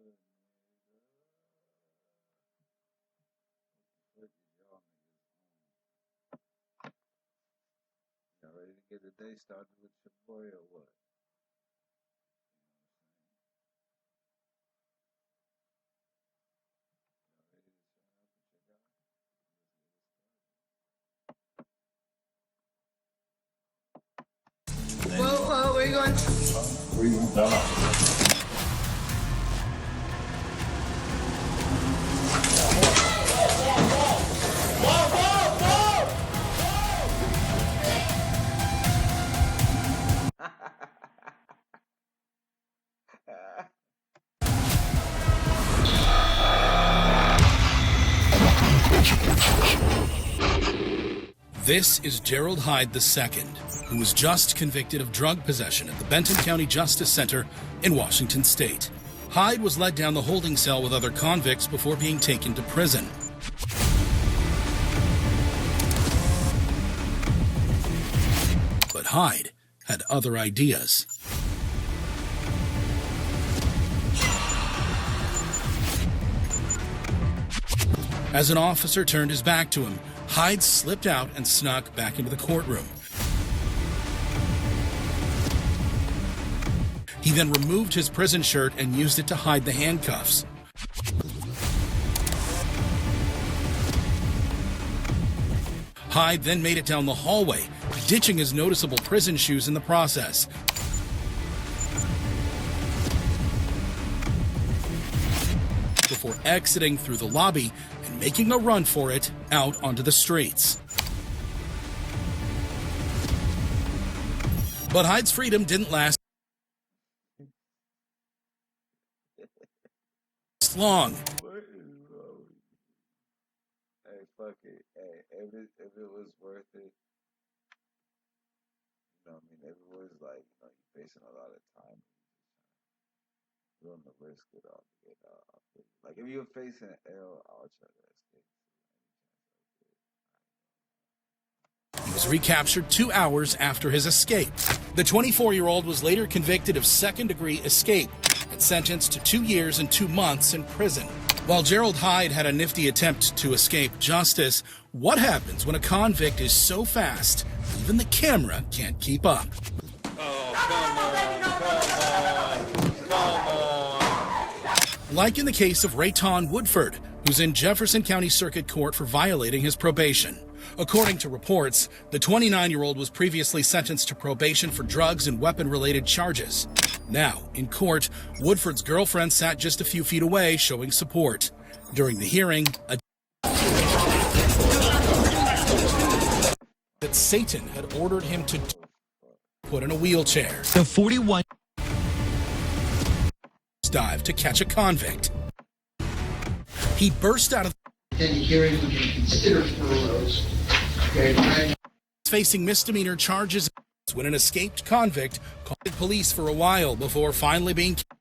Y'all ready to get the day started with your boy or what? Whoa, where are you going? Where you going? This is Gerald Hyde II, who was just convicted of drug possession at the Benton County Justice Center in Washington State. Hyde was led down the holding cell with other convicts before being taken to prison. But Hyde had other ideas. As an officer turned his back to him, Hyde slipped out and snuck back into the courtroom. He then removed his prison shirt and used it to hide the handcuffs. Hyde then made it down the hallway, ditching his noticeable prison shoes in the process. Before exiting through the lobby and making a run for it out onto the streets. But Hyde's freedom didn't last long. What is wrong with you? Hey, fuck it. Hey, if it was worth it, you know what I mean? If it was like, you know, you're facing a lot of time, you're on the risk it all to get out. Like, if you're facing an L, I'll try to escape. He was recaptured 2 hours after his escape. The 24-year-old was later convicted of second-degree escape and sentenced to 2 years and 2 months in prison. While Gerald Hyde had a nifty attempt to escape justice, what happens when a convict is so fast, even the camera can't keep up? Oh, come on. Like in the case of Rayton Woodford, who's in Jefferson County Circuit Court for violating his probation. According to reports, the 29-year-old was previously sentenced to probation for drugs and weapon-related charges. Now, in court, Woodford's girlfriend sat just a few feet away, showing support. During the hearing, that Satan had ordered him to put in a wheelchair. The 41 dive to catch a convict. He burst out of any hearing would be considered furloughs. Okay. Facing misdemeanor charges when an escaped convict called police for a while before finally being killed.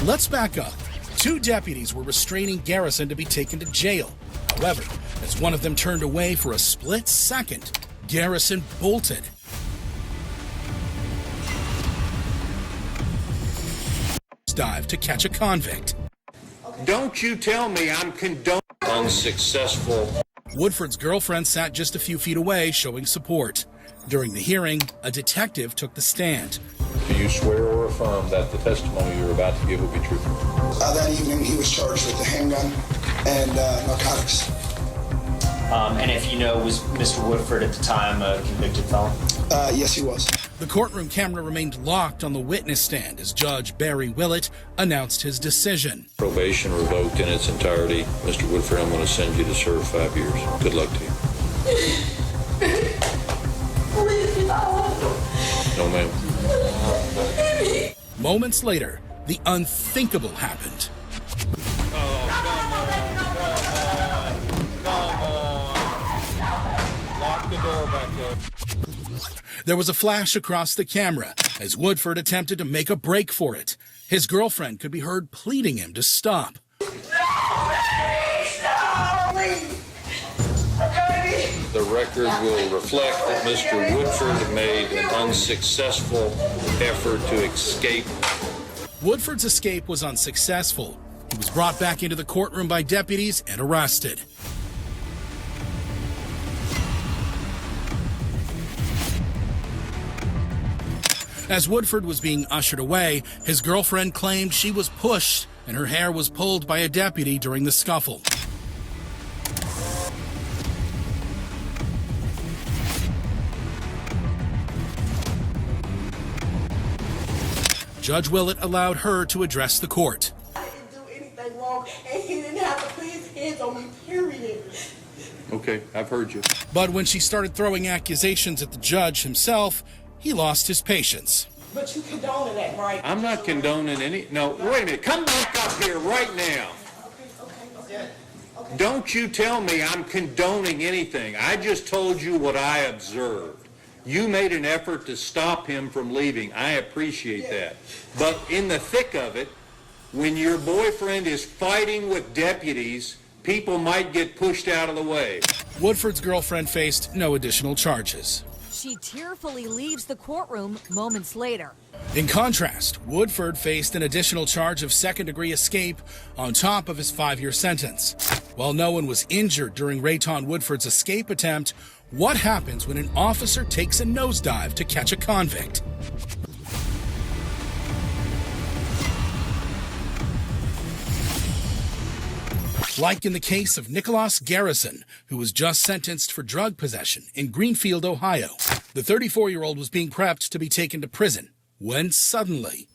Let's back up. 2 deputies were restraining Garrison to be taken to jail. However, as one of them turned away for a split second, Garrison bolted. Dive to catch a convict. Don't you tell me I'm condoning unsuccessful. Woodford's girlfriend sat just a few feet away, showing support. During the hearing, a detective took the stand. Do you swear or affirm that the testimony you're about to give will be truthful? That evening, he was charged with a handgun and narcotics. And if you know, was Mr. Woodford at the time a convicted felon? Yes, he was. The courtroom camera remained locked on the witness stand as Judge Barry Willett announced his decision. Probation revoked in its entirety. Mr. Woodford, I'm going to send you to serve 5 years. Good luck to you. No, ma'am. Moments later, the unthinkable happened. Oh, come on. Lock the door back up. There was a flash across the camera as Woodford attempted to make a break for it. His girlfriend could be heard pleading him to stop. The record will reflect that Mr. Woodford made an unsuccessful effort to escape. Woodford's escape was unsuccessful. He was brought back into the courtroom by deputies and arrested. As Woodford was being ushered away, his girlfriend claimed she was pushed and her hair was pulled by a deputy during the scuffle. Judge Willett allowed her to address the court. I didn't do anything wrong, and he didn't have to put his hands on me, period. Okay, I've heard you. But when she started throwing accusations at the judge himself, he lost his patience. But you condoning that, right? I'm not condoning any. No, wait a minute. Come back up here right now. Okay. Don't you tell me I'm condoning anything. I just told you what I observed. You made an effort to stop him from leaving. I appreciate that. But in the thick of it, when your boyfriend is fighting with deputies, people might get pushed out of the way. Woodford's girlfriend faced no additional charges. She tearfully leaves the courtroom moments later. In contrast, Woodford faced an additional charge of second-degree escape on top of his 5-year sentence. While no one was injured during Rayton Woodford's escape attempt, what happens when an officer takes a nosedive to catch a convict? Like in the case of Nicholas Garrison, who was just sentenced for drug possession in Greenfield, Ohio. The 34-year-old was being prepped to be taken to prison when suddenly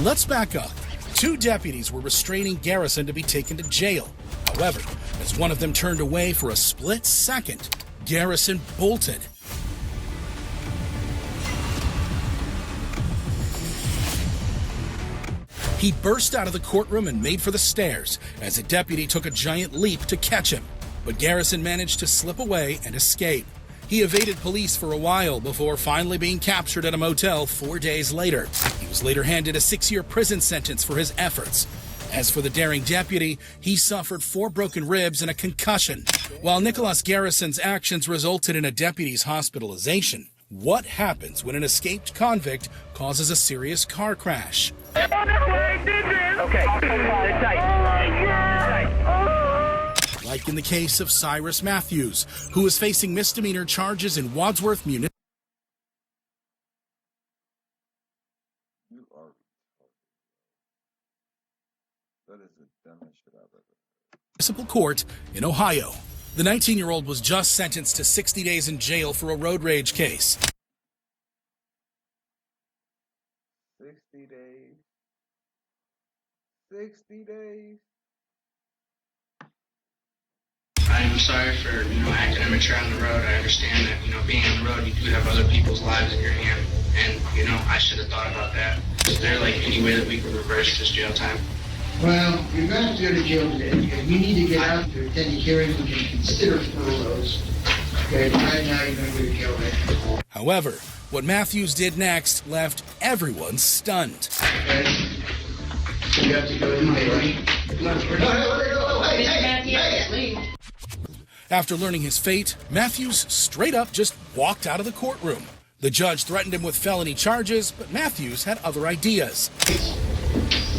Let's back up. 2 deputies were restraining Garrison to be taken to jail. However, as one of them turned away for a split second, Garrison bolted. He burst out of the courtroom and made for the stairs as a deputy took a giant leap to catch him. But Garrison managed to slip away and escape. He evaded police for a while before finally being captured at a motel 4 days later. He was later handed a 6-year prison sentence for his efforts. As for the daring deputy, he suffered 4 broken ribs and a concussion. While Nicholas Garrison's actions resulted in a deputy's hospitalization, what happens when an escaped convict causes a serious car crash? Okay, Like in the case of Cyrus Matthews, who is facing misdemeanor charges in Wadsworth Municipal Court in Ohio. The 19-year-old was just sentenced to 60 days in jail for a road rage case. 60 days. 60 days. I'm sorry for, acting immature on the road. I understand that, being on the road, you do have other people's lives in your hand. And, I should have thought about that. Is there, any way that we can reverse this jail time? Well, you're going to have to go to jail today. If you need to get out to attend a hearing, we can consider furloughs. Okay, but right now you're going to go to jail today. However, what Matthews did next left everyone stunned. Okay? So you have to go today, right? Hey. After learning his fate, Matthews straight up just walked out of the courtroom. The judge threatened him with felony charges, but Matthews had other ideas.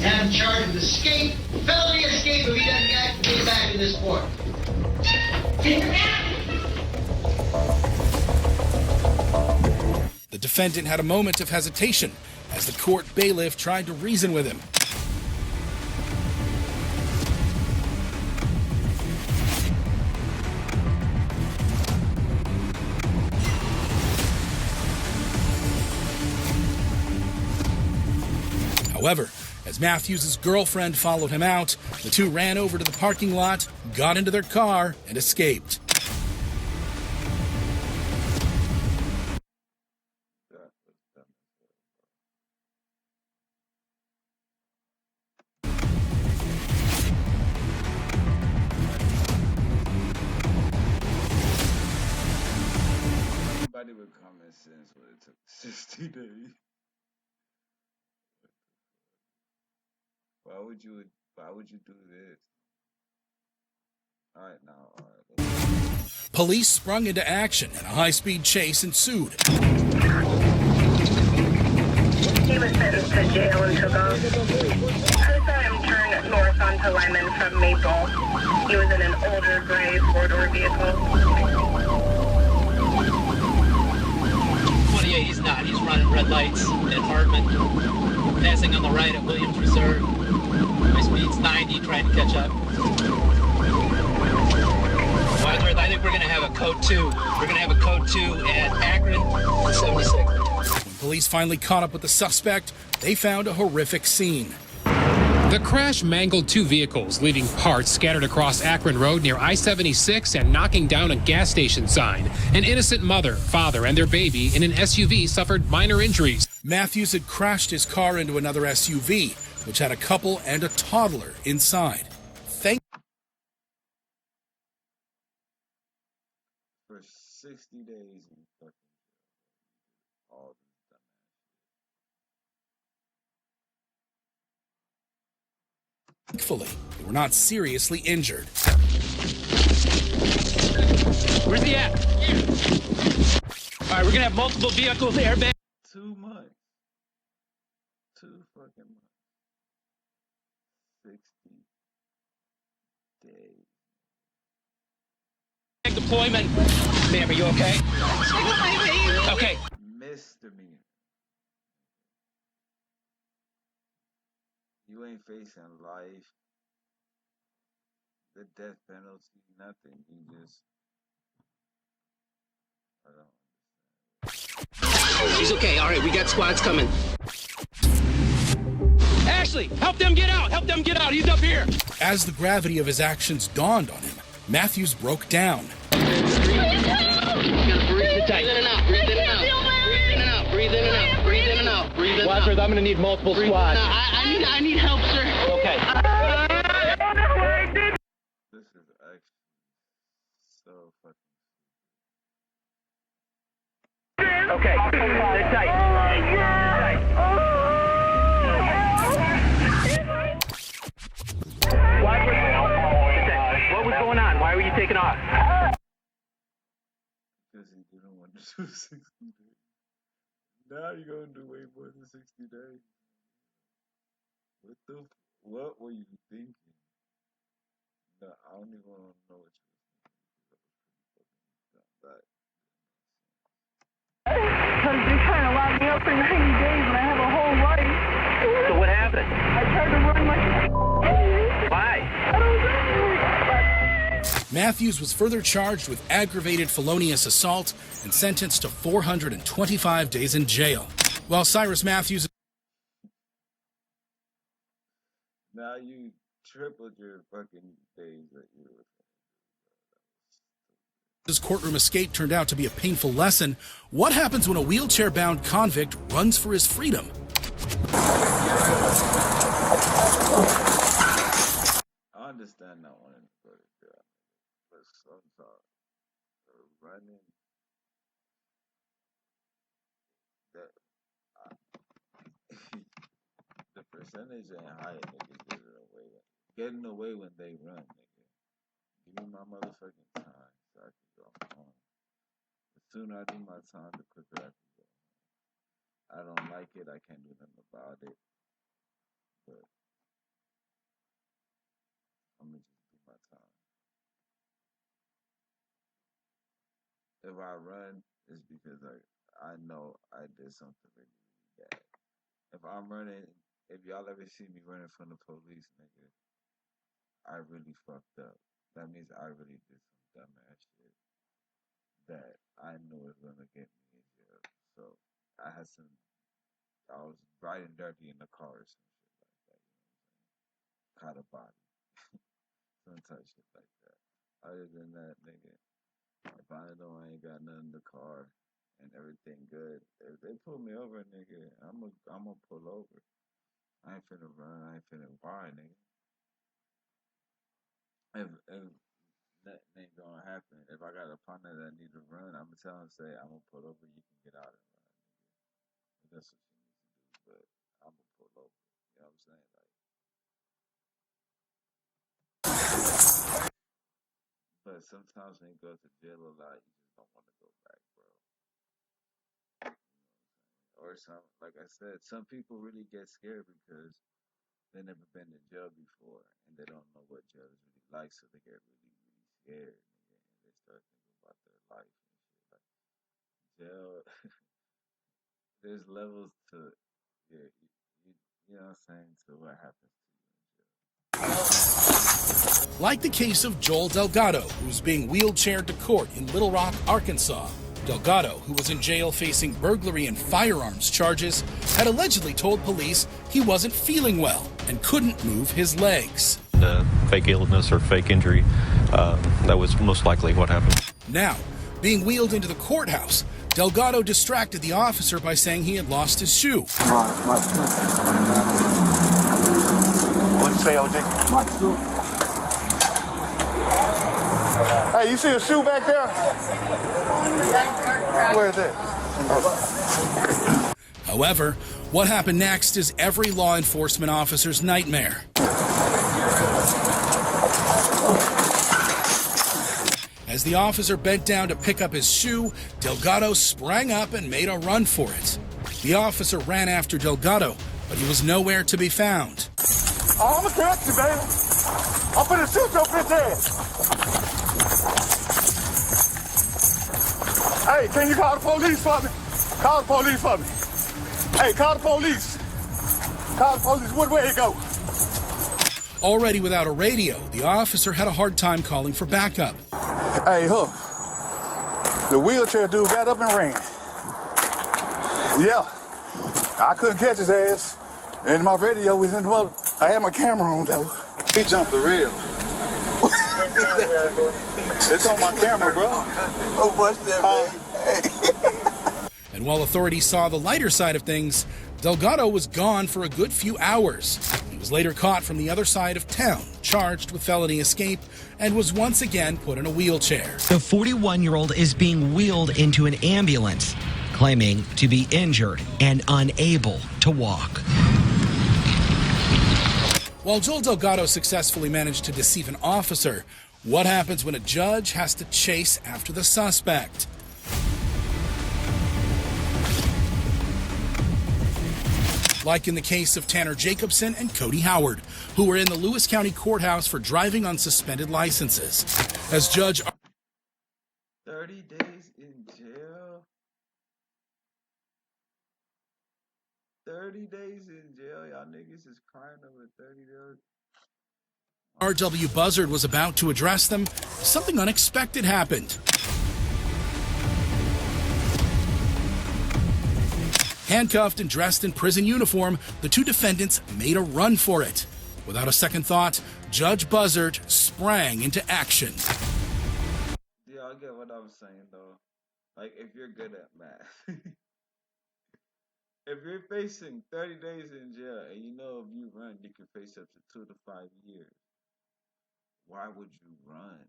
And in charge of escape, felony escape if he doesn't get back in this court. The defendant had a moment of hesitation as the court bailiff tried to reason with him. However, as Matthews' girlfriend followed him out, the two ran over to the parking lot, got into their car, and escaped. Anybody with common sense would have took 60 days. Why would you Why would you do this? All right, now, all right. Police sprung into action and a high-speed chase ensued. He was sentenced to jail and took off. I saw him turn north onto Lyman from Maple. He was in an older gray four-door vehicle. 28, he's not. He's running red lights at Hartman, passing on the right at Williams Reserve. My speed's 90, trying to catch up. Wadsworth, I think we're going to have a code 2. We're going to have a code 2 at Akron, 76. When police finally caught up with the suspect, they found a horrific scene. The crash mangled two vehicles, leaving parts scattered across Akron Road near I-76 and knocking down a gas station sign. An innocent mother, father, and their baby in an SUV suffered minor injuries. Matthews had crashed his car into another SUV, which had a couple and a toddler inside. For 60 days in fucking all this Thankfully, they were not seriously injured. Where's he at? All right, we're going to have multiple vehicles, airbag. 2 months. 2 fucking months. 60 days. Deployment. Ma'am, are you okay? Okay. Misdemeanor. You ain't facing life, the death penalty, nothing. You just, I don't. He's okay. All right, we got squads coming. Ashley, help them get out. Help them get out. He's up here. As the gravity of his actions dawned on him, Matthews broke down. You gotta breathe tight. Breathe in and out. Breathe in and out. Breathe in and out. Breathe in and out. Breathe in and out. Breathe in and out. Wadsworth, I'm gonna need multiple squads. I need help, sir. Okay. This is actually so fucking. Okay. Sit tight. What was going on? Why were you taking off? Because he didn't want to do 60 days. Now you're gonna do way more than 60 days. What were you thinking? No, I don't even want to know what you were thinking. That Because they're trying to lock me up for 90 days and I have a whole life. So what happened? I tried to run my... Why? I don't know. Matthews was further charged with aggravated felonious assault and sentenced to 425 days in jail. While Cyrus Matthews... now you tripled your fucking days that you were. His courtroom escape turned out to be a painful lesson. What happens when a wheelchair-bound convict runs for his freedom? I understand not wanting to go to jail, but sometimes running that the percentage ain't high. Niggas getting away when they run. Nigga, give me my motherfucking time so I can go home. The sooner I do my time, the quicker I can go home. I don't like it. I can't do nothing about it. But I'm gonna just do my time. If I run, it's because I know I did something really, really bad. If I'm running, if y'all ever see me running from the police, nigga, I really fucked up. That means I really did some dumbass shit that I knew was gonna get me in jail. So I was riding dirty in the car or some shit like that. You know what I'm saying? Caught a body, some type shit like that. Other than that, nigga, if I know I ain't got nothing in the car and everything good, if they pull me over, nigga, I'm gonna pull over. I ain't finna run. I ain't finna whine, nigga. If nothing ain't gonna happen, if I got a partner that need to run, I'm gonna tell him, say, I'm gonna pull over. You can get out and run, nigga. That's what you need to do. But I'm gonna pull over. You know what I'm saying? Like, But sometimes when you go to jail a lot, you just don't want to go back, bro. Or some, like I said, some people really get scared because they never been to jail before and they don't know what jail is really like, so they get really, really scared, nigga, and they start thinking about their life and shit. Like jail, there's levels to, yeah, you know what I'm saying, to what happens to you in jail. Like the case of Joel Delgado, who's being wheelchaired to court in Little Rock, Arkansas. Delgado, who was in jail facing burglary and firearms charges, had allegedly told police he wasn't feeling well and couldn't move his legs. Fake illness or fake injury, that was most likely what happened. Now, being wheeled into the courthouse, Delgado distracted the officer by saying he had lost his shoe. What'd you say, OJ? My shoe. Hey, you see a shoe back there? Where is it? However, what happened next is every law enforcement officer's nightmare. As the officer bent down to pick up his shoe, Delgado sprang up and made a run for it. The officer ran after Delgado, but he was nowhere to be found. Oh, I'm gonna catch you, baby. I'm gonna shoot your bitch ass. Hey, can you call the police for me? Call the police for me. Hey, call the police. Call the police. What way it go? Already without a radio, the officer had a hard time calling for backup. Hey, Hook. The wheelchair dude got up and ran. Yeah. I couldn't catch his ass. And my radio was in the mother. I had my camera on, though. He jumped the rail. It's on my camera, bro. Oh, what's that, man? And while authorities saw the lighter side of things, Delgado was gone for a good few hours. He was later caught from the other side of town, charged with felony escape, and was once again put in a wheelchair. The 41-year-old is being wheeled into an ambulance, claiming to be injured and unable to walk. While Joel Delgado successfully managed to deceive an officer, what happens when a judge has to chase after the suspect? Like in the case of Tanner Jacobson and Cody Howard, who were in the Lewis County Courthouse for driving on suspended licenses. As Judge 30 days in jail? 30 days in jail? Y'all niggas is crying over 30 days? R.W. Buzzard was about to address them, something unexpected happened. Handcuffed and dressed in prison uniform, the two defendants made a run for it. Without a second thought, Judge Buzzard sprang into action. Yeah, I get what I'm saying, though. Like, if you're good at math. If you're facing 30 days in jail and you know if you run, you can face up to 2 to 5 years. Why would you run?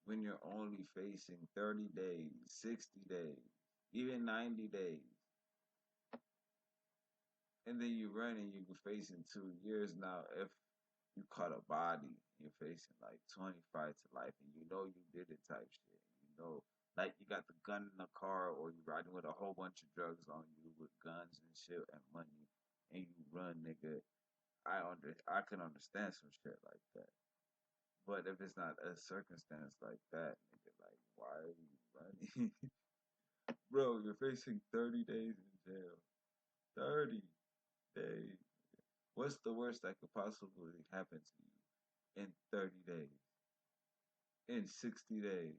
When you're only facing 30 days, 60 days, even 90 days. And then you run and you're facing 2 years. Now, if you caught a body, you're facing like 25 to life and you know you did it type shit. You know, like you got the gun in the car or you're riding with a whole bunch of drugs on you with guns and shit and money and you run, nigga. I can understand some shit like that. But if it's not a circumstance like that, nigga, like, why are you running? Bro, you're facing 30 days in jail. 30 days. What's the worst that could possibly happen to you in 30 days? In 60 days?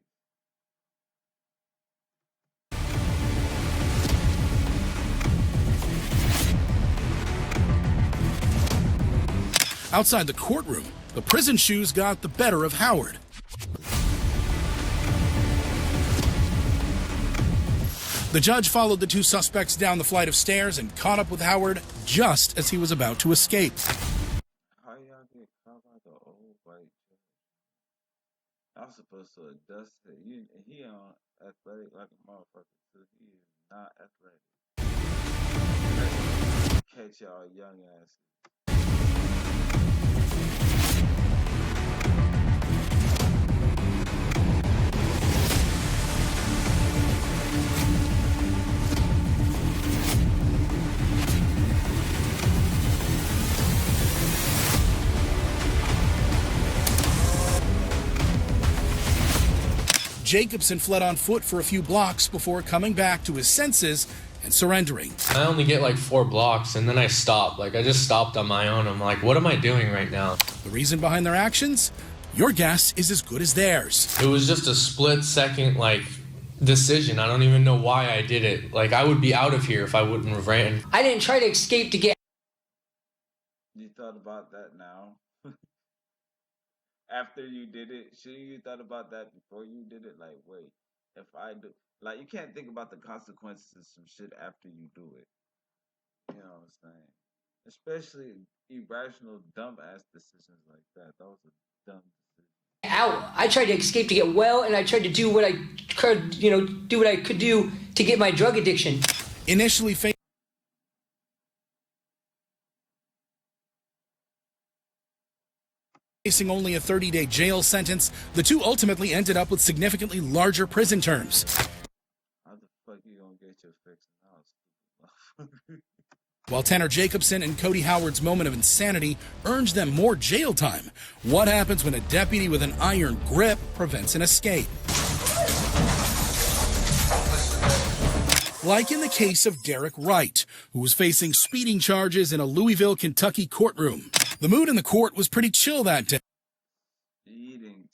Outside the courtroom, the prison shoes got the better of Howard. The judge followed the two suspects down the flight of stairs and caught up with Howard just as he was about to escape. How y'all get caught by the old white judge? I'm supposed to adjust it. He on athletic like a motherfucker too. He is not athletic. Catch y'all young asses. Jacobson fled on foot for a few blocks before coming back to his senses and surrendering. I only get like 4 blocks and then I stopped. I just stopped on my own. I'm like, what am I doing right now? The reason behind their actions? Your guess is as good as theirs. It was just a split second, decision. I don't even know why I did it. I would be out of here if I wouldn't have ran. I didn't try to escape to get... You thought about that now? After you did it, shouldn't you thought about that before you did it? Wait, if I do... you can't think about the consequences of some shit after you do it. You know what I'm saying? Especially irrational, dumb-ass decisions like that. That was a dumb decision. Out. I tried to escape to get well, and I tried to do what I could, do what I could do to get my drug addiction. Initially facing only a 30-day jail sentence, the two ultimately ended up with significantly larger prison terms. How the fuck you gonna get your fix now? While Tanner Jacobson and Cody Howard's moment of insanity earned them more jail time, what happens when a deputy with an iron grip prevents an escape? Like in the case of Derek Wright, who was facing speeding charges in a Louisville, Kentucky courtroom. The mood in the court was pretty chill that day. Speeding.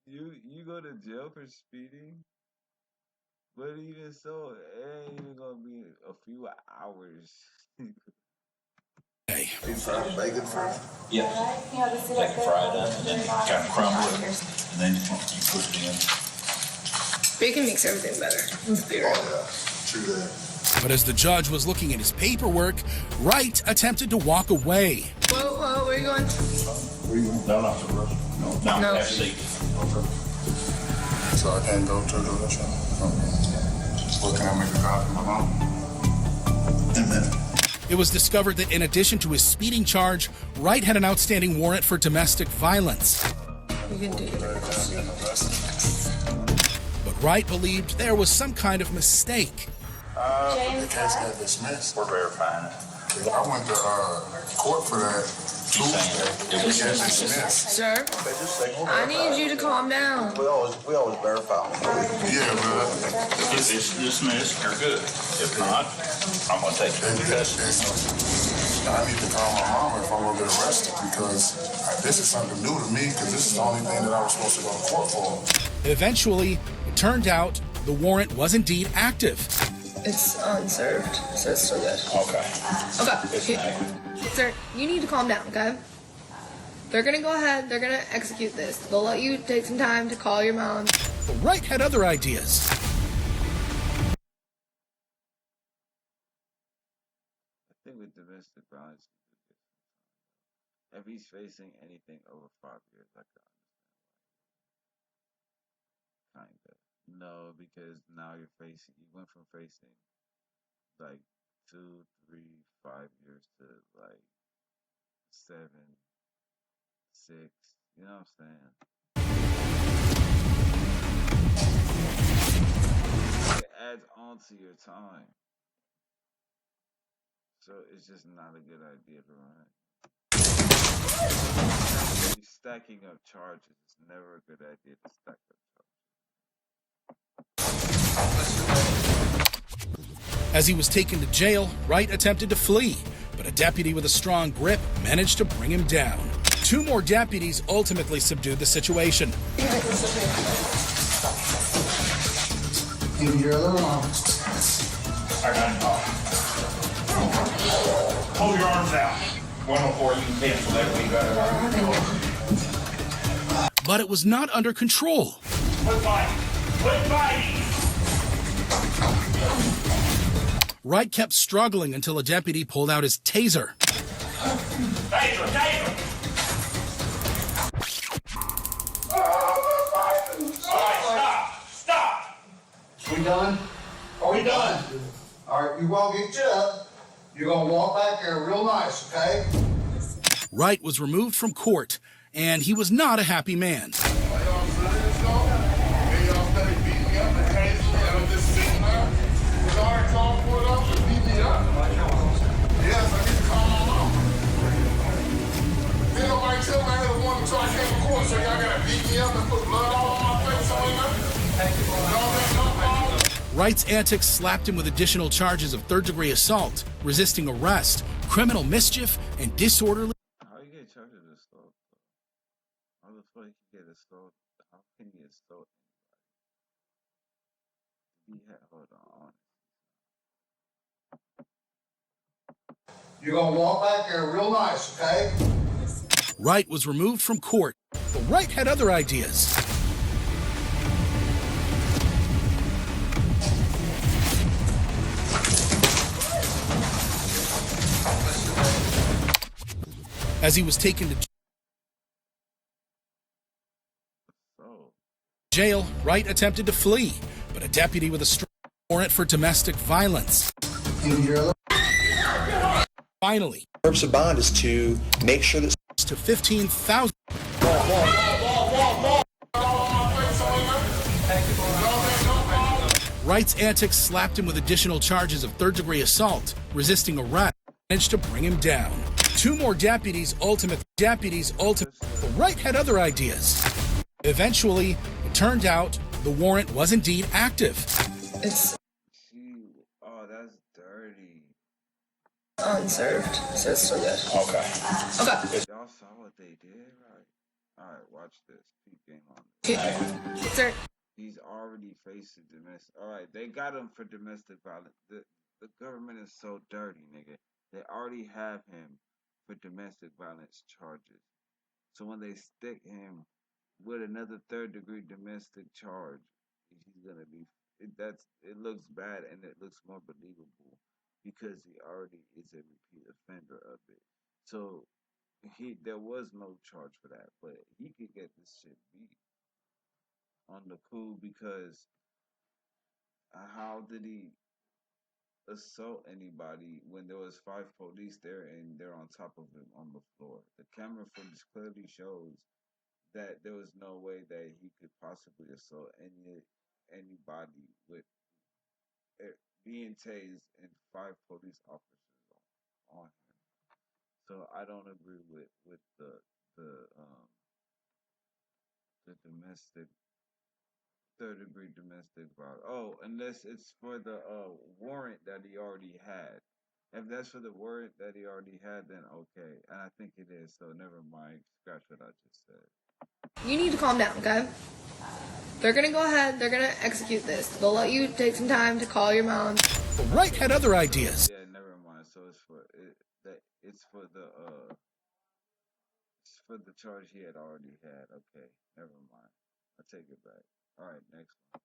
You go to jail for speeding? But even so, it ain't even gonna be a few hours. Deep fried bacon fry? Yeah. Bacon fried up and then kind of crumble it. And then you put it in. Bacon makes everything better. Let's be real. Oh, yeah. True that. But as the judge was looking at his paperwork, Wright attempted to walk away. Whoa, where are you going? Where you going? No, not the roof. No, have a seat. Okay. So I can't go to the restaurant? Okay. What can I make a copy of my mom? And then. It was discovered that in addition to his speeding charge, Wright had an outstanding warrant for domestic violence. You can do it. But Wright believed there was some kind of mistake. The case got dismissed. We're verifying it. I went to court for that Tuesday. It was dismissed. Sir, I need you to calm down. We always verify. Yeah, man. If it's dismissed, you're good. If not, I'm gonna take you to custody. I need to call my mom if I'm gonna get arrested because this is something new to me because this is the only thing that I was supposed to go to court for. Eventually, it turned out the warrant was indeed active. It's unserved, so it's still good. Okay. Sir, you need to calm down, okay? They're gonna go ahead, they're gonna execute this. They'll let you take some time to call your mom. But Wright had other ideas. I think with domestic violence, if he's facing anything over 5 years, I can understand why. Kinda. No, because now you went from facing 2, 3, 5 years to 7, 6. You know what I'm saying? It adds on to your time. So it's just not a good idea to run. Stacking up charges is never a good idea to stack up charges. As he was taken to jail, Wright attempted to flee, but a deputy with a strong grip managed to bring him down. 2 more deputies ultimately subdued the situation. Give me your other arm. I got it. Hold your arms out. 104, you can cancel that. But it was not under control. Quit fighting. Quit fighting. Wright kept struggling until a deputy pulled out his taser. Taser! Stop! We done? Are we done? All right, you won't get you up. You're going to walk back there real nice, okay? Wright was removed from court, and he was not a happy man. Y'all beating me up and call for it up and beat me up. Yes, I need to call my mom. Then nobody tell me I had a woman until I came to court, so y'all gotta beat me up and put blood all on my face and nothing. Wright's antics slapped him with additional charges of third-degree assault, resisting arrest, criminal mischief, and disorderly. How you get charged with assault? How the fuck you get assault? How can you assault anybody? Hold on. You're gonna walk back there real nice, okay? Wright was removed from court, but Wright had other ideas. As he was taken to jail, Wright attempted to flee, but a deputy with a strong warrant for domestic violence. Finally, the purpose of bond is to make sure that to $15,000. Wright's antics slapped him with additional charges of third-degree assault, resisting arrest, managed to bring him down. Two more deputies ultimately. But Wright had other ideas. Eventually, it turned out the warrant was indeed active. Oh, that's dirty. Unserved. So it's still good. Okay. Okay. Y'all saw what they did, right? Alright, watch this. Peep game on Yes, sir. He's already facing domestic. Alright, they got him for domestic violence. The government is so dirty, nigga. They already have him for domestic violence charges. So when they stick him with another third-degree domestic charge, he's gonna be. It looks bad and it looks more believable because he already is a repeat offender of it. So there was no charge for that, but he could get this shit beat on the cool because how did he assault anybody when there was 5 police there and they're on top of him on the floor? The camera footage clearly shows that there was no way that he could possibly assault anybody with being tased and 5 police officers on him. So I don't agree with the domestic third-degree domestic violence. Oh, unless it's for the warrant that he already had. If that's for the warrant that he already had, then okay. And I think it is, so never mind. Scratch what I just said. You need to calm down, okay? They're gonna go ahead, they're gonna execute this. They'll let you take some time to call your mom. But Wright had other ideas. Yeah, never mind. So it's for the charge he had already had. Okay, never mind. I take it back. All right, next one.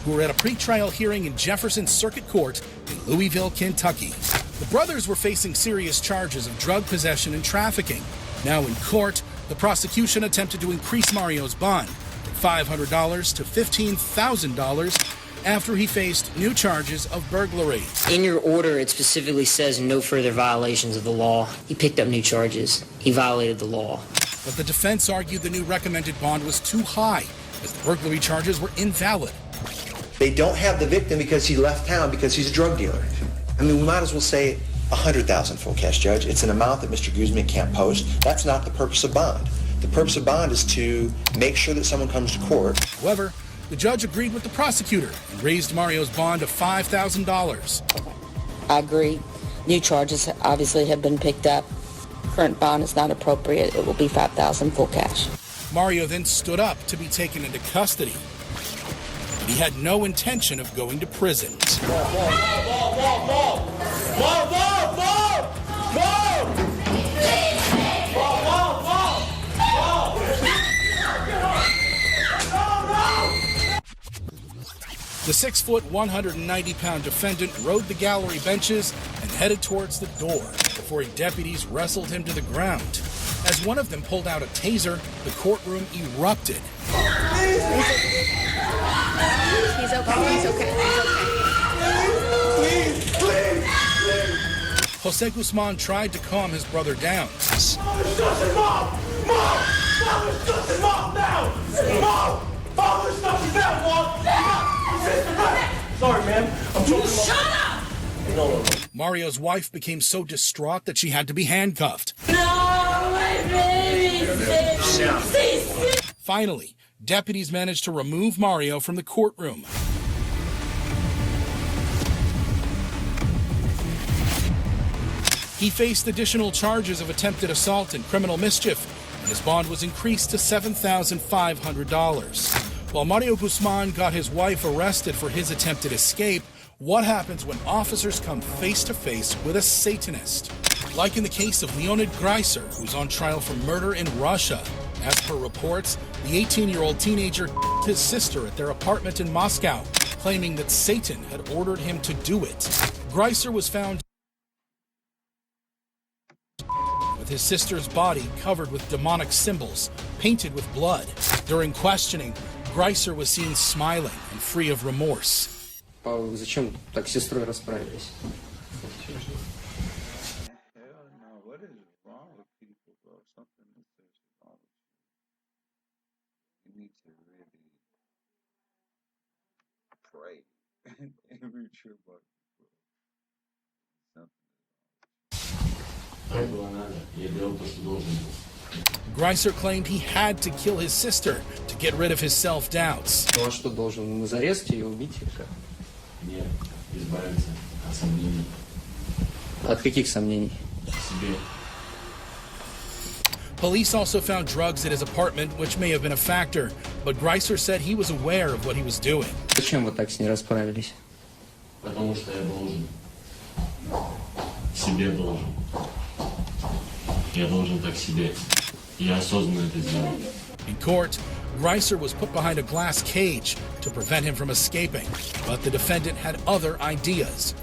Who were at a pretrial hearing in Jefferson Circuit Court in Louisville, Kentucky. The brothers were facing serious charges of drug possession and trafficking. Now in court, the prosecution attempted to increase Mario's bond from $500 to $15,000 after he faced new charges of burglary. In your order, it specifically says no further violations of the law. He picked up new charges. He violated the law. But the defense argued the new recommended bond was too high, as the burglary charges were invalid. they don't have the victim because he left town because he's a drug dealer. I mean, we might as well say $100,000 full cash, Judge. It's an amount that Mr. Guzman can't post. That's not the purpose of bond. The purpose of bond is to make sure that someone comes to court. However, the judge agreed with the prosecutor and raised Mario's bond to $5,000. I agree. New charges obviously have been picked up. Current bond is not appropriate. It will be $5,000 full cash. Mario then stood up to be taken into custody. He had no intention of going to prison. The 6-foot, 190-pound defendant rode the gallery benches and headed towards the door before deputies wrestled him to the ground. As one of them pulled out a taser, the courtroom erupted. He's okay. He's okay. Please. Jose Guzman tried to calm his brother down. Father's touching Mom! Mom! Father's touching Mom now! Mom! Father's touching now, Mom! Sorry, man. I'm talking about... Shut up! Mario's wife became so distraught that she had to be handcuffed. No, my baby. Finally, deputies managed to remove Mario from the courtroom. He faced additional charges of attempted assault and criminal mischief, and his bond was increased to $7,500. While Mario Guzman got his wife arrested for his attempted escape, what happens when officers come face to face with a Satanist? Like in the case of Leonid Greiser, who's on trial for murder in Russia. As per reports, the 18-year-old teenager his sister at their apartment in Moscow, claiming that Satan had ordered him to do it. Greiser was found with his sister's body covered with demonic symbols, painted with blood. During questioning, Greiser was seen smiling and free of remorse. Зачем так с сестрой расправились? What is wrong with people, bro? Something is wrong with you. You need to really pray and reach your butt, bro. Greiser claimed he had to kill his sister to get rid of his self-doubts. Ну а что должен? Зарезать ее, убить ее? Нет, избавиться от сомнений. От каких сомнений? Себе. Police also found drugs at his apartment, which may have been a factor, but Greiser said he was aware of what he was doing. Зачем вы так с ней расправились? Потому что я должен. Себе должен. Я должен так себе. Я осознанно это сделал. In court, Greiser was put behind a glass cage to prevent him from escaping, but the defendant had other ideas.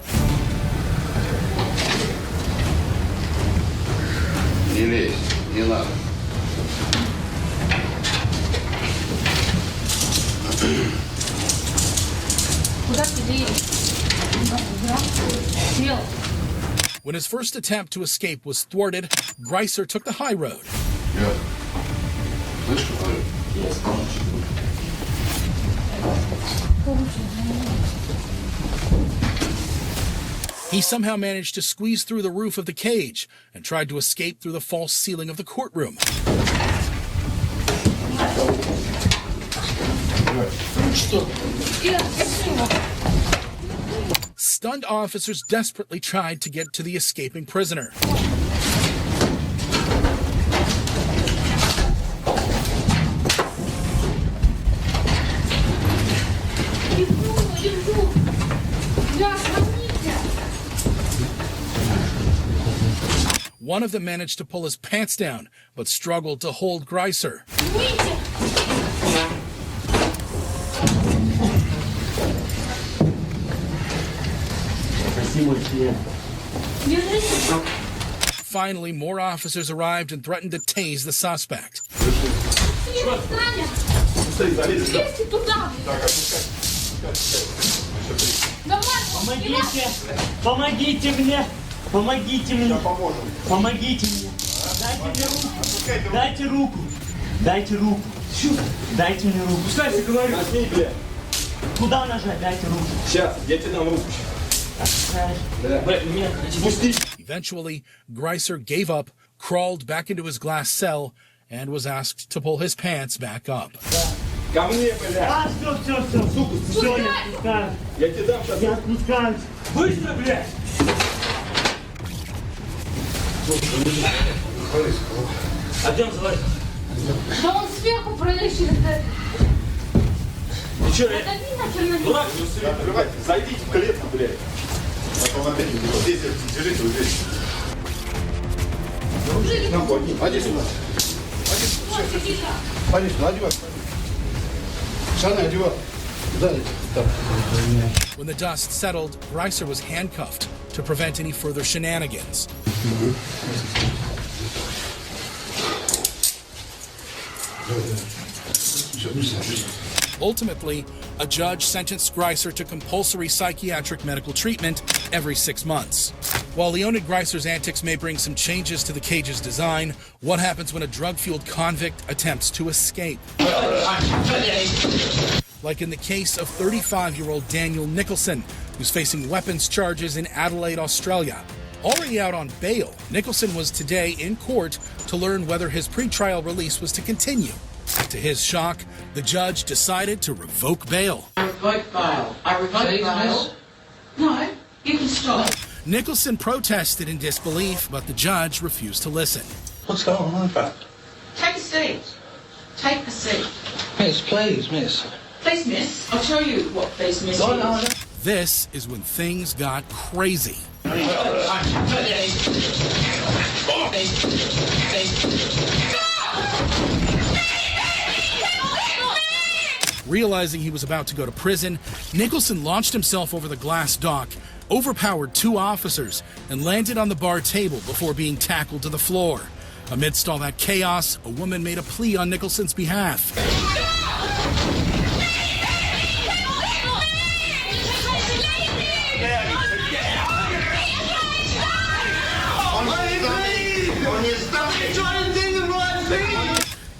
Не лезь, не надо. Куда ты едешь? Сел. When his first attempt to escape was thwarted, Greiser took the high road. He somehow managed to squeeze through the roof of the cage and tried to escape through the false ceiling of the courtroom. Stunned officers desperately tried to get to the escaping prisoner. One of them managed to pull his pants down, but struggled to hold Greiser. Finally, more officers arrived and threatened to tase the suspect. Помогите мне! Помогите мне! Помогите мне! Дайте руку! Дайте руку! Дайте мне руку! Пускайте, говорю! Куда нажать? Дайте руку! Сейчас, я тебе дам руку. Eventually, Greiser gave up, crawled back into his glass cell, and was asked to pull his pants back up. Ко мне, блядь! Все. Сука, Все, я спускаюсь. Я тебе дам сейчас. Я спускаюсь. Быстро, блядь! А где он завалит? Да он сверху пролез через это. Ты что, Это видно, черный. дурак? Открывайте, зайдите в клетку, блядь. Потом опять вот здесь держите, вот здесь. Ходи сюда. Ходи сюда, одевай. Шаны, одевай. When the dust settled, Greiser was handcuffed to prevent any further shenanigans. Ultimately, a judge sentenced Greiser to compulsory psychiatric medical treatment every 6 months. While Leonid Greiser's antics may bring some changes to the cage's design, what happens when a drug-fueled convict attempts to escape? Like in the case of 35-year-old Daniel Nicholson, who's facing weapons charges in Adelaide, Australia. Already out on bail, Nicholson was today in court to learn whether his pretrial release was to continue. To his shock, the judge decided to revoke bail. I revoke bail. I revoke bail. No, you can stop. Nicholson protested in disbelief, but the judge refused to listen. What's going on with that? Take a seat. Take a seat. Miss, please, miss. Please, miss. I'll tell you what please, miss is. This is when things got crazy. Realizing he was about to go to prison, Nicholson launched himself over the glass dock, overpowered two officers, and landed on the bar table before being tackled to the floor. Amidst all that chaos, a woman made a plea on Nicholson's behalf.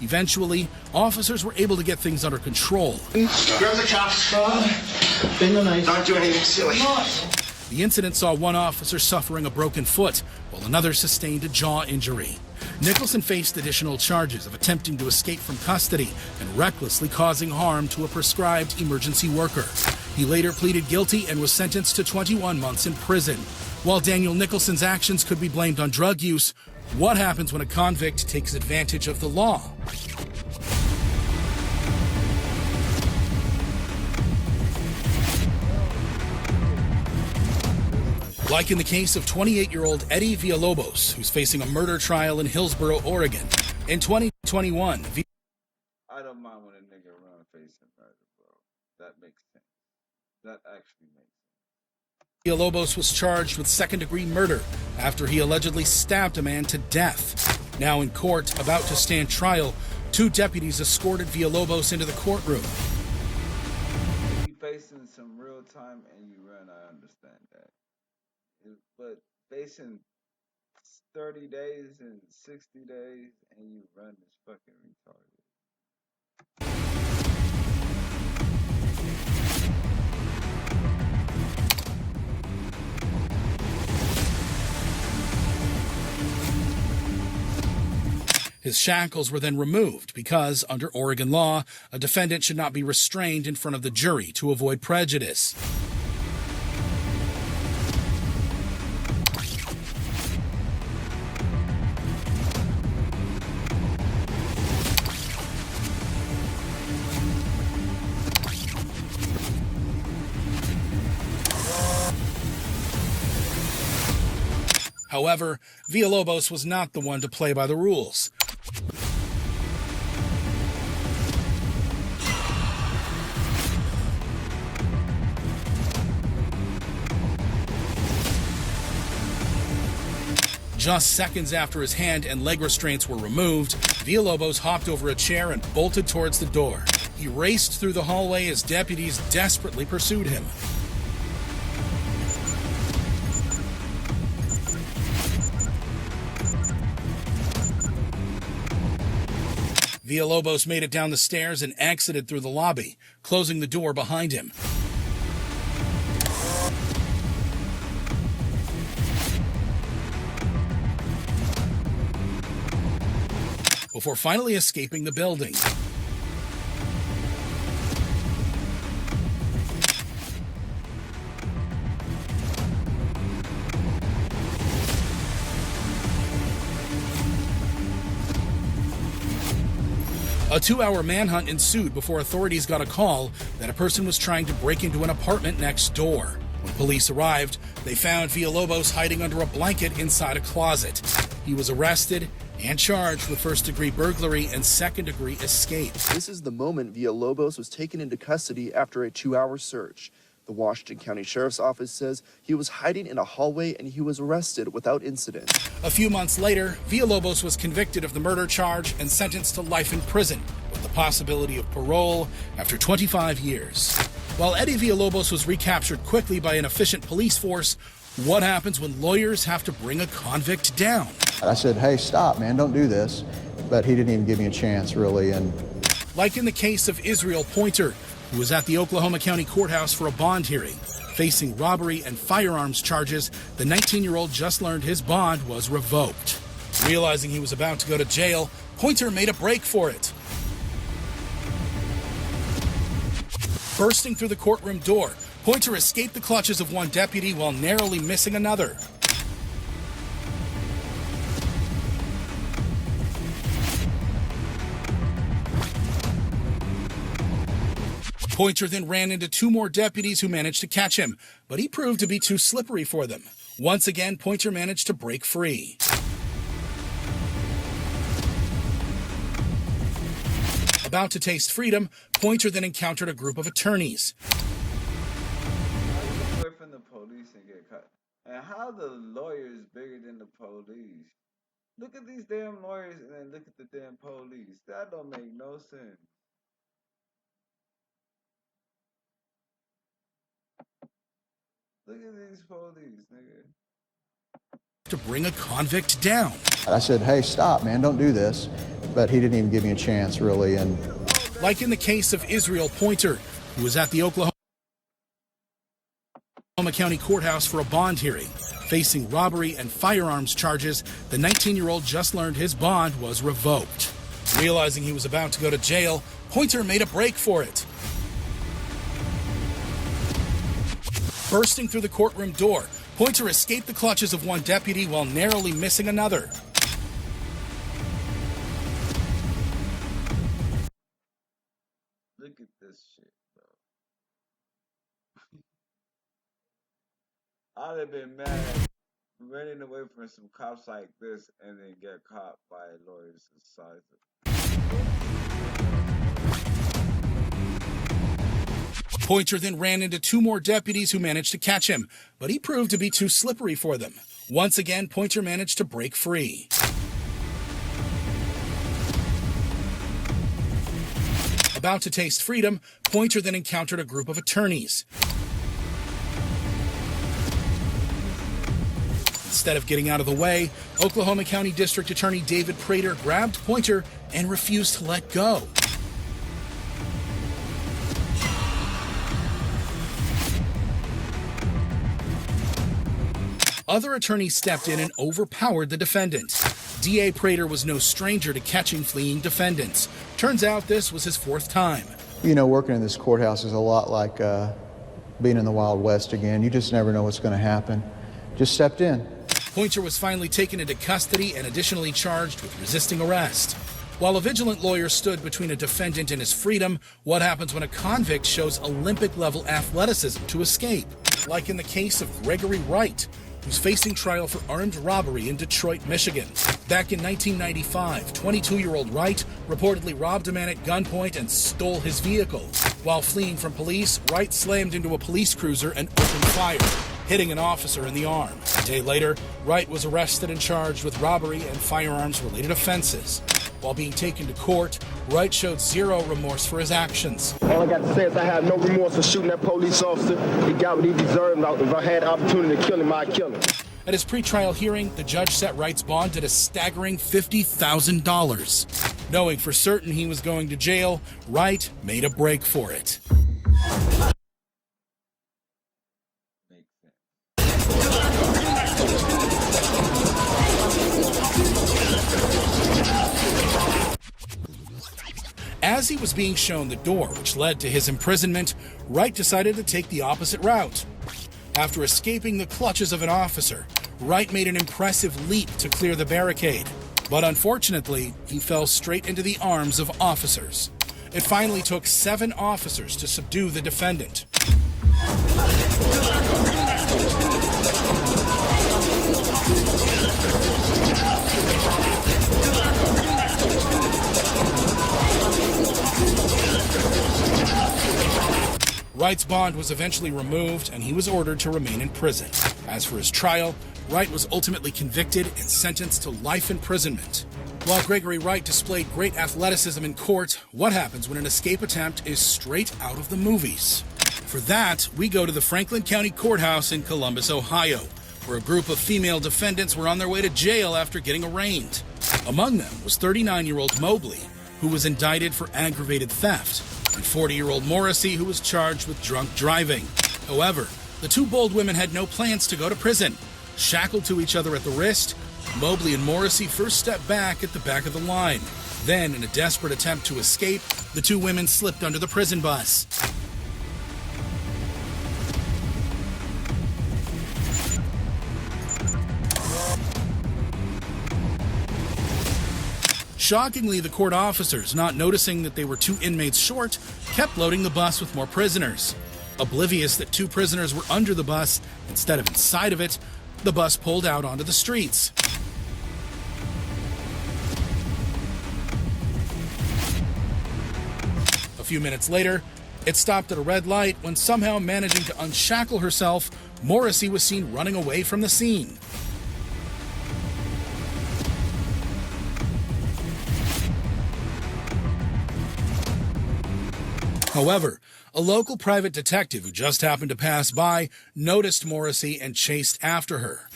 Eventually, officers were able to get things under control. Grab the cuffs. Don't do anything silly. The incident saw one officer suffering a broken foot, while another sustained a jaw injury. Nicholson faced additional charges of attempting to escape from custody and recklessly causing harm to a prescribed emergency worker. He later pleaded guilty and was sentenced to 21 months in prison. While Daniel Nicholson's actions could be blamed on drug use, what happens when a convict takes advantage of the law? Like in the case of 28-year-old Eddie Villalobos, who's facing a murder trial in Hillsboro, Oregon. In 2021, I don't mind when a nigga run facing murder, bro. That makes sense. That actually makes sense. Villalobos was charged with second-degree murder after he allegedly stabbed a man to death. Now in court, about to stand trial, two deputies escorted Villalobos into the courtroom. You facing some real time and you run, I understand that. But facing 30 days and 60 days and you run is fucking retarded. His shackles were then removed because, under Oregon law, a defendant should not be restrained in front of the jury to avoid prejudice. However, Villalobos was not the one to play by the rules. Just seconds after his hand and leg restraints were removed, Villalobos hopped over a chair and bolted towards the door. He raced through the hallway as deputies desperately pursued him. Villalobos made it down the stairs and exited through the lobby, closing the door behind him. Before finally escaping the building. A 2-hour manhunt ensued before authorities got a call that a person was trying to break into an apartment next door. When police arrived, they found Villalobos hiding under a blanket inside a closet. He was arrested and charged with first-degree burglary and second-degree escape. This is the moment Villalobos was taken into custody after a 2-hour search. The Washington County Sheriff's Office says he was hiding in a hallway and he was arrested without incident. A few months later, Villalobos was convicted of the murder charge and sentenced to life in prison, with the possibility of parole after 25 years. While Eddie Villalobos was recaptured quickly by an efficient police force, what happens when lawyers have to bring a convict down? I said, hey, stop, man, don't do this. But he didn't even give me a chance, really. And like in the case of Israel Pointer, who was at the Oklahoma County Courthouse for a bond hearing. Facing robbery and firearms charges, the 19-year-old just learned his bond was revoked. Realizing he was about to go to jail, Pointer made a break for it. Bursting through the courtroom door, Pointer escaped the clutches of one deputy while narrowly missing another. Pointer then ran into two more deputies who managed to catch him, but he proved to be too slippery for them. Once again, Pointer managed to break free. About to taste freedom, Pointer then encountered a group of attorneys. How you get away from the police and get caught? And how the lawyer is bigger than the police? Look at these damn lawyers and then look at the damn police. That don't make no sense. Look at these police, nigga. To bring a convict down. I said, hey, stop, man, don't do this. But he didn't even give me a chance, really. And like in the case of Israel Pointer, who was at the Oklahoma County Courthouse for a bond hearing. Facing robbery and firearms charges, the 19-year-old just learned his bond was revoked. Realizing he was about to go to jail, Pointer made a break for it. Bursting through the courtroom door, Pointer escaped the clutches of one deputy while narrowly missing another. Look at this shit, bro. I'd have been mad running away from some cops like this and then get caught by lawyers the size of. Pointer then ran into two more deputies who managed to catch him, but he proved to be too slippery for them. Once again, Pointer managed to break free. About to taste freedom, Pointer then encountered a group of attorneys. Instead of getting out of the way, Oklahoma County District Attorney David Prater grabbed Pointer and refused to let go. Other attorneys stepped in and overpowered the defendant. DA Prater was no stranger to catching fleeing defendants. Turns out this was his fourth time. you know, working in this courthouse is a lot like being in the Wild West again. You just never know what's going to happen. Just stepped in. Pointer was finally taken into custody and additionally charged with resisting arrest. While a vigilant lawyer stood between a defendant and his freedom, what happens when a convict shows Olympic-level athleticism to escape? Like in the case of Gregory Wright, who's facing trial for armed robbery in Detroit, Michigan. Back in 1995, 22-year-old Wright reportedly robbed a man at gunpoint and stole his vehicle. While fleeing from police, Wright slammed into a police cruiser and opened fire, hitting an officer in the arm. A day later, Wright was arrested and charged with robbery and firearms-related offenses. While being taken to court, Wright showed zero remorse for his actions. All I got to say is I have no remorse for shooting that police officer. He got what he deserved. If I had the opportunity to kill him, I'd kill him. At his pretrial hearing, the judge set Wright's bond at a staggering $50,000. Knowing for certain he was going to jail, Wright made a break for it. As he was being shown the door which led to his imprisonment, Wright decided to take the opposite route. After escaping the clutches of an officer, Wright made an impressive leap to clear the barricade. But unfortunately, he fell straight into the arms of officers. It finally took 7 officers to subdue the defendant. Wright's bond was eventually removed and he was ordered to remain in prison. As for his trial, Wright was ultimately convicted and sentenced to life imprisonment. While Gregory Wright displayed great athleticism in court, what happens when an escape attempt is straight out of the movies? For that, we go to the Franklin County Courthouse in Columbus, Ohio, where a group of female defendants were on their way to jail after getting arraigned. Among them was 39-year-old Mobley, who was indicted for aggravated theft. and 40-year-old Morrissey, who was charged with drunk driving. However, the two bold women had no plans to go to prison. Shackled to each other at the wrist, Mobley and Morrissey first stepped back at the back of the line. Then, in a desperate attempt to escape, the two women slipped under the prison bus. Shockingly, the court officers, not noticing that they were two inmates short, kept loading the bus with more prisoners. Oblivious that two prisoners were under the bus instead of inside of it, the bus pulled out onto the streets. A few minutes later, it stopped at a red light when, somehow managing to unshackle herself, Morrissey was seen running away from the scene. However, a local private detective who just happened to pass by noticed Morrissey and chased after her.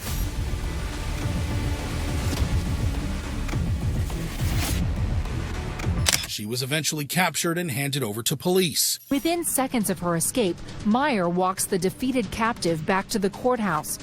She was eventually captured and handed over to police. Within seconds of her escape, Meyer walks the defeated captive back to the courthouse.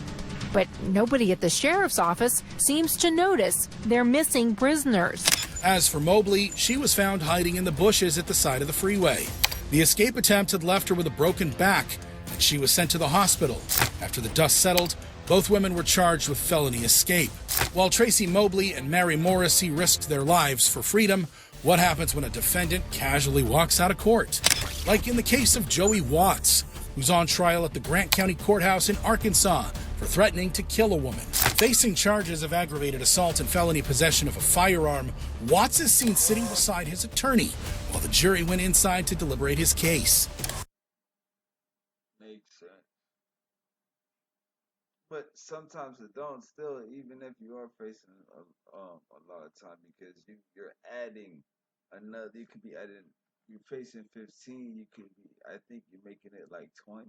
But nobody at the sheriff's office seems to notice they're missing prisoners. As for Mobley, she was found hiding in the bushes at the side of the freeway. The escape attempt had left her with a broken back, and she was sent to the hospital. After the dust settled, both women were charged with felony escape. While Tracy Mobley and Mary Morrissey risked their lives for freedom, what happens when a defendant casually walks out of court? Like in the case of Joey Watts, who's on trial at the Grant County Courthouse in Arkansas for threatening to kill a woman. Facing charges of aggravated assault and felony possession of a firearm, Watts is seen sitting beside his attorney while the jury went inside to deliberate his case. Makes sense. But sometimes it don't. Still, even if you are facing a lot of time, because you're adding another. You could be adding. You're facing 15. You could be. I think you're making it like 20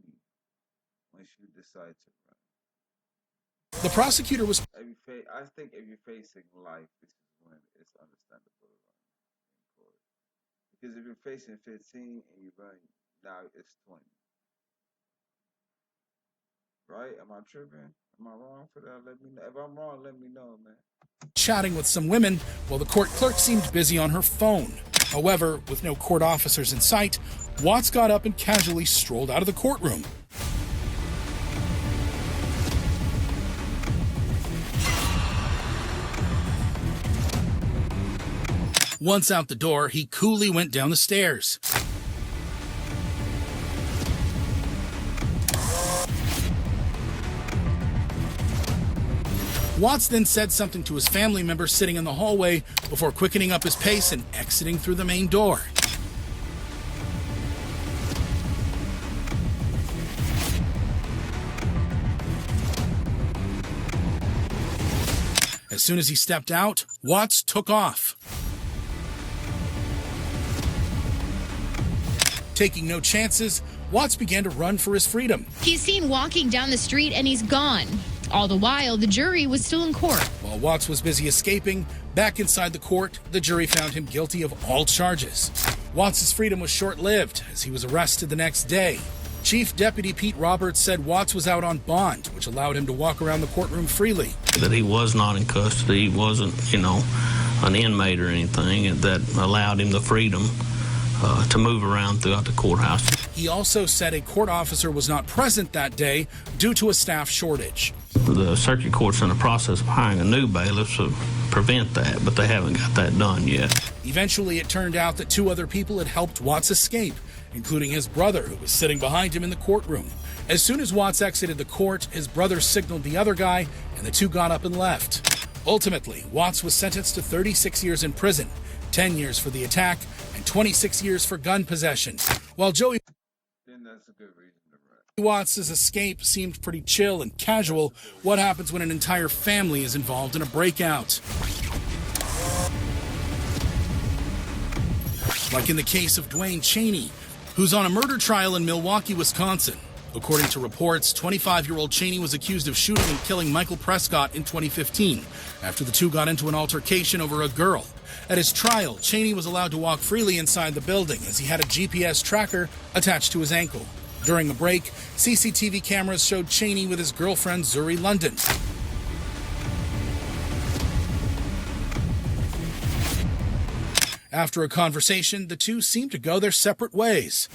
once you decide to run. The prosecutor was. I think if you're facing life, this is when it's understandable to run in court. Because if you're facing 15 and you run, now it's 20. Right? Am I tripping? Am I wrong for that? Let me know. If I'm wrong, let me know, man. Chatting with some women while the court clerk seemed busy on her phone. However, with no court officers in sight, Watts got up and casually strolled out of the courtroom. Once out the door, he coolly went down the stairs. Watts then said something to his family member sitting in the hallway before quickening up his pace and exiting through the main door. As soon as he stepped out, Watts took off. Taking no chances, Watts began to run for his freedom. He's seen walking down the street and he's gone. All the while, the jury was still in court. While Watts was busy escaping, back inside the court, the jury found him guilty of all charges. Watts' freedom was short-lived, as he was arrested the next day. Chief Deputy Pete Roberts said Watts was out on bond, which allowed him to walk around the courtroom freely. That he was not in custody, he wasn't, an inmate or anything, and that allowed him the freedom to move around throughout the courthouse. He also said a court officer was not present that day due to a staff shortage. The circuit court's in the process of hiring a new bailiff to prevent that, but they haven't got that done yet. Eventually, it turned out that two other people had helped Watts escape, including his brother, who was sitting behind him in the courtroom. As soon as Watts exited the court, his brother signaled the other guy, and the two got up and left. Ultimately, Watts was sentenced to 36 years in prison, 10 years for the attack, and 26 years for gun possession. While Joey Watts' escape seemed pretty chill and casual, what happens when an entire family is involved in a breakout? Like in the case of Dwayne Cheney, who's on a murder trial in Milwaukee, Wisconsin. According to reports, 25-year-old Cheney was accused of shooting and killing Michael Prescott in 2015 after the two got into an altercation over a girl. At his trial, Cheney was allowed to walk freely inside the building as he had a GPS tracker attached to his ankle. During a break, CCTV cameras showed Cheney with his girlfriend Zuri London. After a conversation, the two seemed to go their separate ways.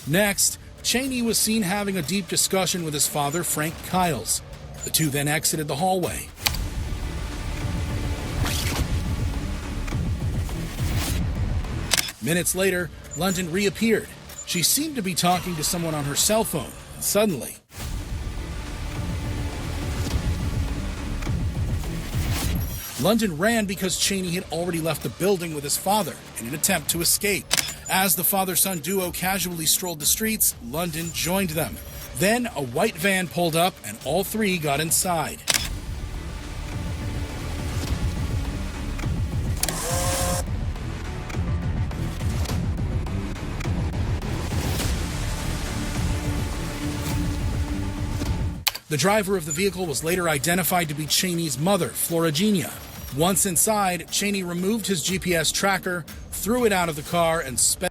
Next, Cheney was seen having a deep discussion with his father, Frank Kiles. The two then exited the hallway. Minutes later, London reappeared. She seemed to be talking to someone on her cell phone, and suddenly, London ran because Cheney had already left the building with his father in an attempt to escape. As the father-son duo casually strolled the streets, London joined them. Then a white van pulled up and all three got inside. The driver of the vehicle was later identified to be Cheney's mother, Florigenia. Once inside, Cheney removed his GPS tracker, threw it out of the car, and sped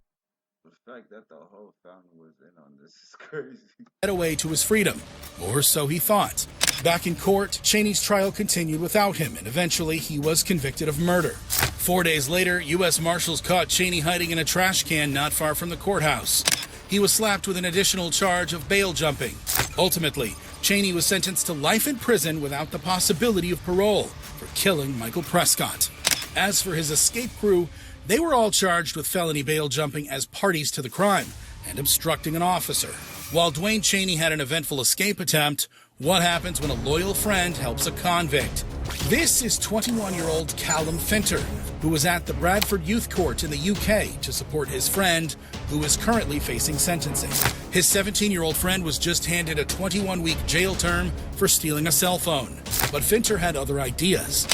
That the whole family was in on this is crazy. Away to his freedom, or so he thought. Back in court, Cheney's trial continued without him, and eventually he was convicted of murder. 4 days later, U.S. Marshals caught Cheney hiding in a trash can not far from the courthouse. He was slapped with an additional charge of bail jumping. Ultimately, Cheney was sentenced to life in prison without the possibility of parole for killing Michael Prescott. As for his escape crew, they were all charged with felony bail jumping as parties to the crime and obstructing an officer. While Dwayne Cheney had an eventful escape attempt, what happens when a loyal friend helps a convict? This is 21-year-old Callum Finter, who was at the Bradford Youth Court in the UK to support his friend, who is currently facing sentencing. His 17-year-old friend was just handed a 21-week jail term for stealing a cell phone. But Finter had other ideas.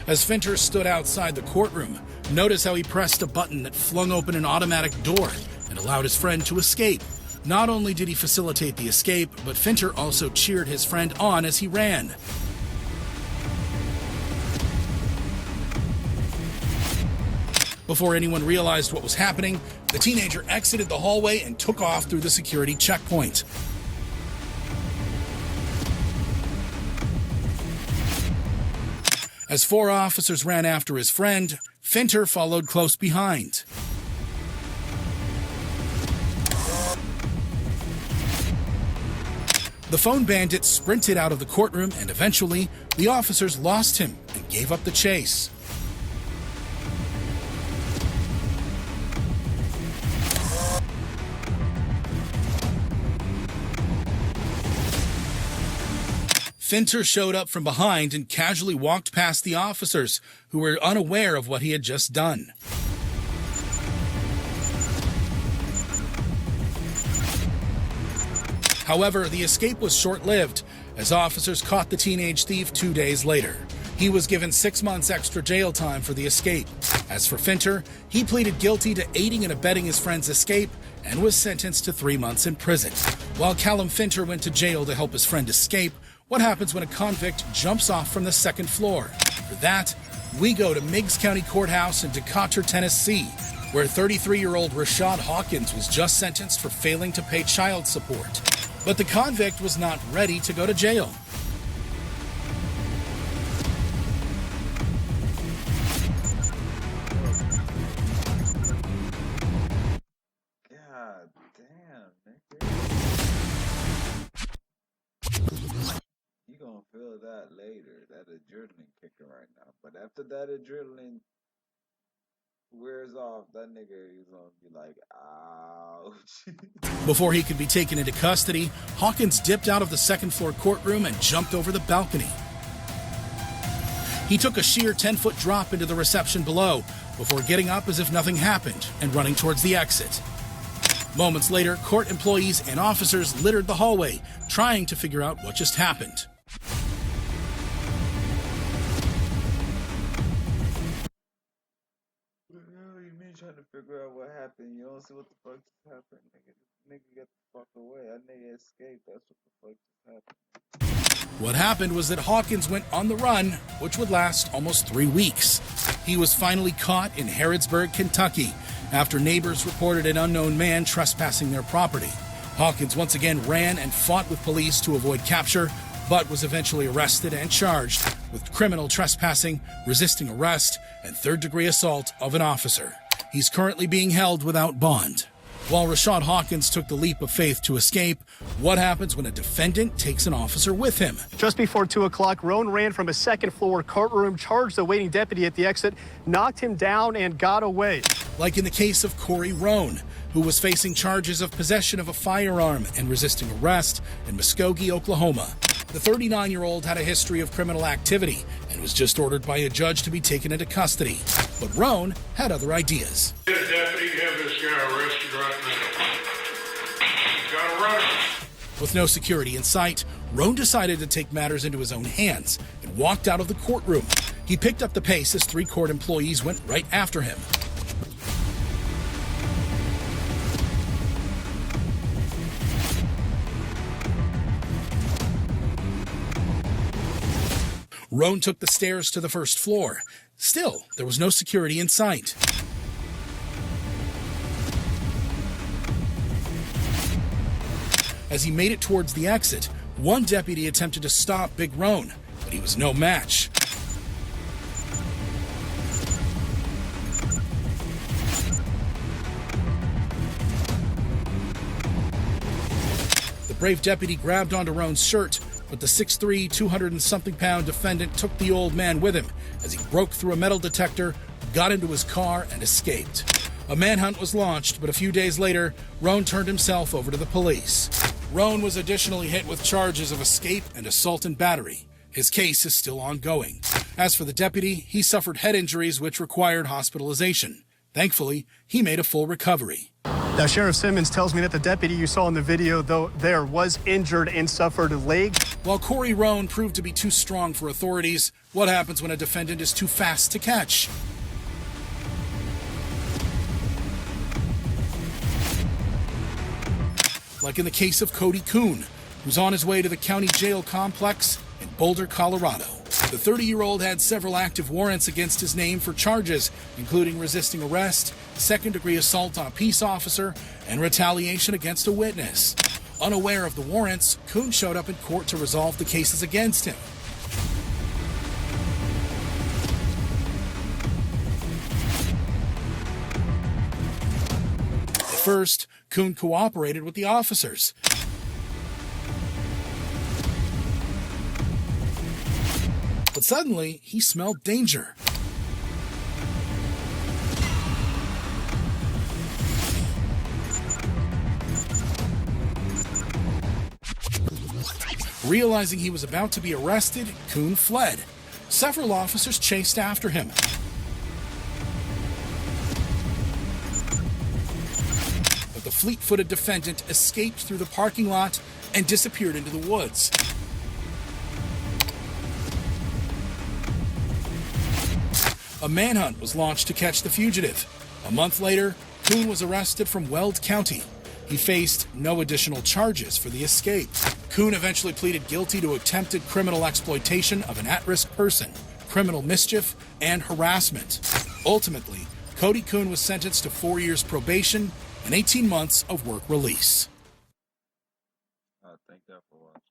As Finter stood outside the courtroom, notice how he pressed a button that flung open an automatic door and allowed his friend to escape. Not only did he facilitate the escape, but Finter also cheered his friend on as he ran. Before anyone realized what was happening, the teenager exited the hallway and took off through the security checkpoint. As 4 officers ran after his friend, Finter followed close behind. The phone bandit sprinted out of the courtroom, and eventually, the officers lost him and gave up the chase. Finter showed up from behind and casually walked past the officers, who were unaware of what he had just done. However, the escape was short-lived, as officers caught the teenage thief 2 days later. He was given 6 months extra jail time for the escape. As for Finter, he pleaded guilty to aiding and abetting his friend's escape and was sentenced to 3 months in prison. While Callum Finter went to jail to help his friend escape, what happens when a convict jumps off from the 2nd floor? For that, we go to Meigs County Courthouse in Decatur, Tennessee, where 33-year-old Rashad Hawkins was just sentenced for failing to pay child support. But the convict was not ready to go to jail. God damn, nigga. You gonna feel that later, that adrenaline kicking right now. But after that adrenaline wears off, that nigga is gonna be like, ouch. Before he could be taken into custody, Hawkins dipped out of the 2nd floor courtroom and jumped over the balcony. He took a sheer 10-foot drop into the reception below before getting up as if nothing happened and running towards the exit. Moments later, court employees and officers littered the hallway, trying to figure out what just happened. don't see what the fuck just happened, nigga. Nigga get the fuck away. That nigga escaped. That's what the fuck just happened. What happened was that Hawkins went on the run, which would last almost 3 weeks. He was finally caught in Harrodsburg, Kentucky, after neighbors reported an unknown man trespassing their property. Hawkins once again ran and fought with police to avoid capture, but was eventually arrested and charged with criminal trespassing, resisting arrest, and third-degree assault of an officer. He's currently being held without bond. While Rashad Hawkins took the leap of faith to escape, what happens when a defendant takes an officer with him? Just before 2 o'clock, Roan ran from a second-floor courtroom, charged the waiting deputy at the exit, knocked him down, and got away. Like in the case of Corey Roan, who was facing charges of possession of a firearm and resisting arrest in Muskogee, Oklahoma. The 39-year-old had a history of criminal activity and was just ordered by a judge to be taken into custody. But Roan had other ideas. Deputy, have this guy arrested right now. Gotta run. With no security in sight, Roan decided to take matters into his own hands and walked out of the courtroom. He picked up the pace as 3 court employees went right after him. Roan took the stairs to the first floor. Still, there was no security in sight. As he made it towards the exit, one deputy attempted to stop Big Roan, but he was no match. The brave deputy grabbed onto Roan's shirt, but the 6'3", 200-and-something-pound defendant took the old man with him as he broke through a metal detector, got into his car, and escaped. A manhunt was launched, but a few days later, Roan turned himself over to the police. Roan was additionally hit with charges of escape and assault and battery. His case is still ongoing. As for the deputy, he suffered head injuries which required hospitalization. Thankfully, he made a full recovery. Now, Sheriff Simmons tells me that the deputy you saw in the video, though, there was injured and suffered leg. While Corey Roan proved to be too strong for authorities, what happens when a defendant is too fast to catch? Like in the case of Cody Kuhn, who's on his way to the county jail complex in Boulder, Colorado. The 30-year-old had several active warrants against his name for charges, including resisting arrest, second-degree assault on a peace officer, and retaliation against a witness. Unaware of the warrants, Kuhn showed up in court to resolve the cases against him. At first, Kuhn cooperated with the officers. But suddenly, he smelled danger. Realizing he was about to be arrested, Kuhn fled. Several officers chased after him. But the fleet-footed defendant escaped through the parking lot and disappeared into the woods. A manhunt was launched to catch the fugitive. A month later, Kuhn was arrested from Weld County. He faced no additional charges for the escape. Kuhn eventually pleaded guilty to attempted criminal exploitation of an at-risk person, criminal mischief, and harassment. Ultimately, Cody Kuhn was sentenced to 4 years probation and 18 months of work release. Thank y'all for watching.